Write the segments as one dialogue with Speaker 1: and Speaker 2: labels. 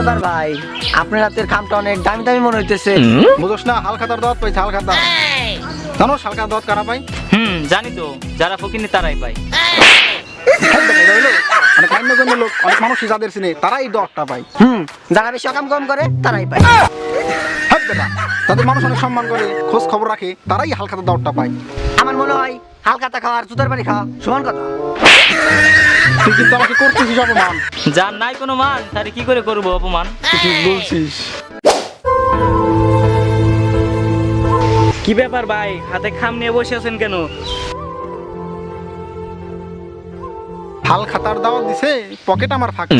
Speaker 1: ব্যাপার ভাই, আপনার হাতের খামটা অনেক দামি দামি মনে হইতেছে।
Speaker 2: বুঝোস না, হালখাতার দাওয়াত পাইছে। হালখাতা জানো হালখাতার দাওয়াত কারা পাই?
Speaker 3: জানি তো, যারা ফকিনি তারাই পায়।
Speaker 2: মানে কাইন্য কাইন্য লোক, অনেক মানুষই যাদের চিনে তারাই এই দাওয়াতটা পায়।
Speaker 1: যারা বেশি কাম কম করে তারাই পায়।
Speaker 2: হ্যাঁ বেটা, তাদের মানুষ অনেক সম্মান করে, খোঁজ খবর রাখে, তারাই হালখাতার দাওয়াতটা পায়।
Speaker 1: আমার মনে হয় হালখাতা খাওয়া আর জুতার বাড়ি খাওয়া সমান কথা।
Speaker 2: তুই কিন্তু আমাকে করতেছিস অপমান।
Speaker 3: যার নাই কোনো মান তারে কি করে করবো অপমান?
Speaker 2: তুই বলছিস।
Speaker 3: কি ব্যাপার ভাই, হাতে খাম নিয়ে বসে আছেন কেন?
Speaker 2: হালখাতার দাওয়াত দিছে, পকেট আমার ফাঁকা,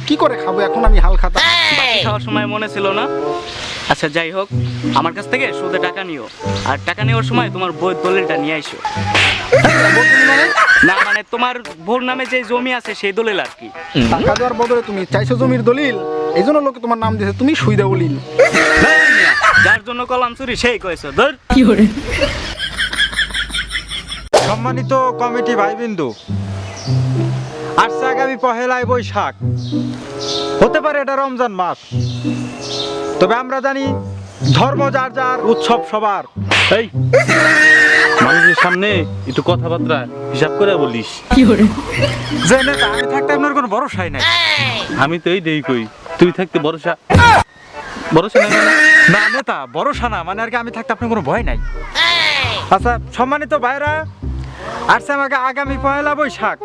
Speaker 2: কি করে খাবো এখন আমি হালখাতা?
Speaker 3: বাকি খাওয়ার সময় মনে ছিল না? আচ্ছা যাই হোক, আমার কাছ থেকে সুদে টাকা নিও, আর টাকা নেওয়ার সময় তোমার বইয়ের দলিলটা নিয়ে আইসো। না মানে তোমার বোর নামে যে জমি আছে সেই দলিল আর কি।
Speaker 2: টাকা দেওয়ার বদলে তুমি চাইছো জমির দলিল, এই জন্য লোকে তোমার নাম দিয়েছে তুমি সুইদা বলিল।
Speaker 3: যার জন্য কলাম চুরি সেই কয়েছো ধর।
Speaker 4: সম্মানিত কমিটি ভাইবিন্দু, আসছে আগামী পহেলাই বৈশাখ, হতে পারে এটা রমজান মাস, তবে আমরা জানি ধর্ম যার যার, উৎসব সবার।
Speaker 5: এই মানুষের সামনে একটু কথাবার্তা হিসাব করে বলিস।
Speaker 4: যে নেতা আমি থাকতে আপনার কোনো ভরসাই নাই।
Speaker 5: আমি তো এই দেই কই, তুই থাকতে ভরসা নাই মানে?
Speaker 4: না নেতা, ভরসা না মানে আর কি, আমি থাকতে আপনার কোনো ভয় নাই। আচ্ছা সম্মানিত ভাইরা, আসছে আমাকে আগামী পহেলা বৈশাখ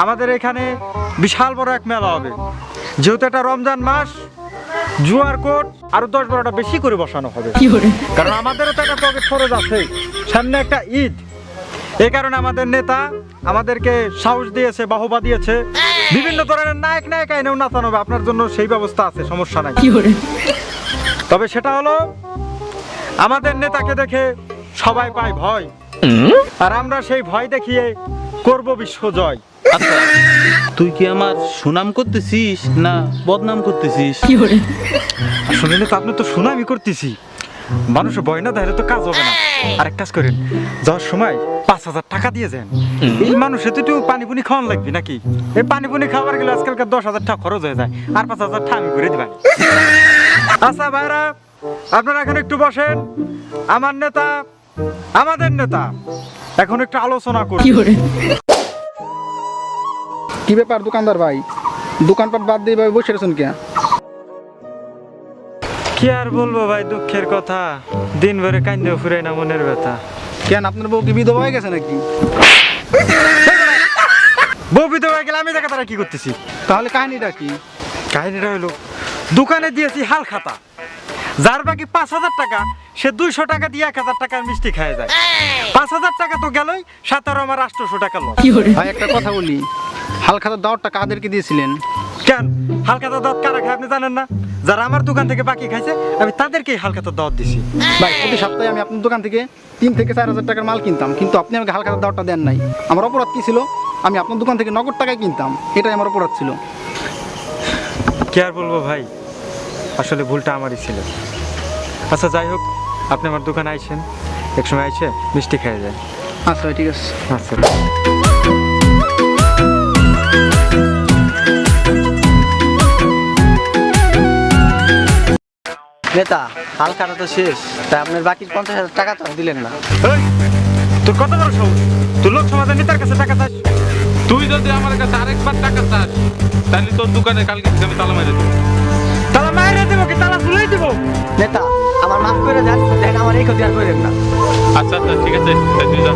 Speaker 4: আমাদের এখানে বিশাল বড় এক মেলা হবে। যেহেতু এটা রমজান মাস, জুয়ার কোট আরো 10-12টা বেশি করে বসানো হবে, কারণ আমাদেরও তো একটা পকেট খরচ আছে, সামনে একটা ঈদ। এই কারণে আমাদের নেতা আমাদেরকে সাহস দিয়েছে, বাহবা দিয়েছে, বিভিন্ন ধরনের নায়ক নায়িকা এনেও নাচানো হবে, আপনার জন্য সেই ব্যবস্থা আছে, সমস্যা নাই। তবে সেটা হলো আমাদের নেতাকে দেখে সবাই পায় ভয়, আর আমরা সেই ভয় দেখিয়ে করব বিশ্বজয়।
Speaker 5: আচ্ছা তুই কি আমার সুনাম করতেছিস না বদনাম করতেছিস?
Speaker 4: শুনলে তো আপনি তো সুনামি করতেছি, মানুষ ভয় না তাহলে তো কাজ হবে না। আরেক কাজ করেন, যাওয়ার সময় 5,000 টাকা দিয়ে যান। এই মানুষে তো একটু পানি পুনি খাওয়ান লাগবে নাকি? এই পানি পুনি খাওয়ার গেলে আজকালকার 10,000 টাকা খরচ হয়ে যায়, আর 5,000 টাকা আমি করে দিবেন। আচ্ছা ভাইরা, আপনারা এখন একটু বসেন। আমাদের নেতা এখন একটু আলোচনা করি।
Speaker 2: কি ব্যাপার দোকানদার ভাই, দোকানপাট বাদ দিয়ে বসে রেছেন কে?
Speaker 4: কি আর বলবো ভাই, দুঃখের কথা, দিন ভরে কান্দেও ফুরাই না মনের ব্যথা।
Speaker 2: কেন আপনার বউ কি বিধবা হয়ে গেছে নাকি?
Speaker 4: বউ বিধবা হয়ে গেলে আমি দেখা তারা কি করতেছি?
Speaker 2: তাহলে কাহিনীটা কি?
Speaker 4: কাহিনীটা হলো, দোকানে দিয়েছি হাল খাতা, যার বাকি 5,000 টাকা, সে 200 টাকা দিয়ে 1,000 টাকার মিষ্টি খায় যায়। 5,000 টাকা তো গেলই, সাথে আরো আমার 800 টাকা লস।
Speaker 2: ভাই একটা কথা বলি, হালখাতার দাওয়াতটা কাদেরকে দিয়েছিলেন?
Speaker 4: কেন হাল খাতার দাওয়াত কারা খায় আপনি জানেন না? যারা আমার দোকান থেকে বাকি খাইছে আমি তাদেরকেই হাল খাতার দাওয়াত দিছি।
Speaker 2: ভাই প্রতি সপ্তাহে আমি আপনার দোকান থেকে 3 থেকে 4,000 টাকার মাল কিনতাম, কিন্তু আপনি আমাকে হালখাতার দাওয়াতটা দেন নাই। আমার অপরাধ কি ছিল? আমি আপনার দোকান থেকে নগদ টাকায় কিনতাম, এটাই আমার অপরাধ ছিল।
Speaker 4: কি আর বলবো ভাই, আসলে ভুলটা আমারই ছিল। আচ্ছা যাই হোক, আপনি আমার দোকানে আইছেন, এক সময় আইসে মিষ্টি খেয়ে যায়।
Speaker 2: আচ্ছা ভাই ঠিক আছে।
Speaker 4: আচ্ছা
Speaker 1: নেতা, হালখাতা তো শেষ, তাই আপনার বাকি 50,000 টাকা তো আর দিলেন না।
Speaker 4: এই, তোর কত বড় সাহস, তুই লোক সমাজের নেতার কাছে টাকা চাস?
Speaker 5: তুই যদি আমার কাছে আরেকবার টাকা চাস তাহলে তোর দোকানে কালকে থেকে আমি তালা মেরে দেবো।
Speaker 4: তালা মাইরে দেবো কি তালা ঝুলাই দেবো?
Speaker 1: নেতা, আমার মাফ করে দেন, দেখেন আমার এই ক্ষতি আর করেন না।
Speaker 5: আচ্ছা আচ্ছা ঠিক আছে, তাই তুই যা।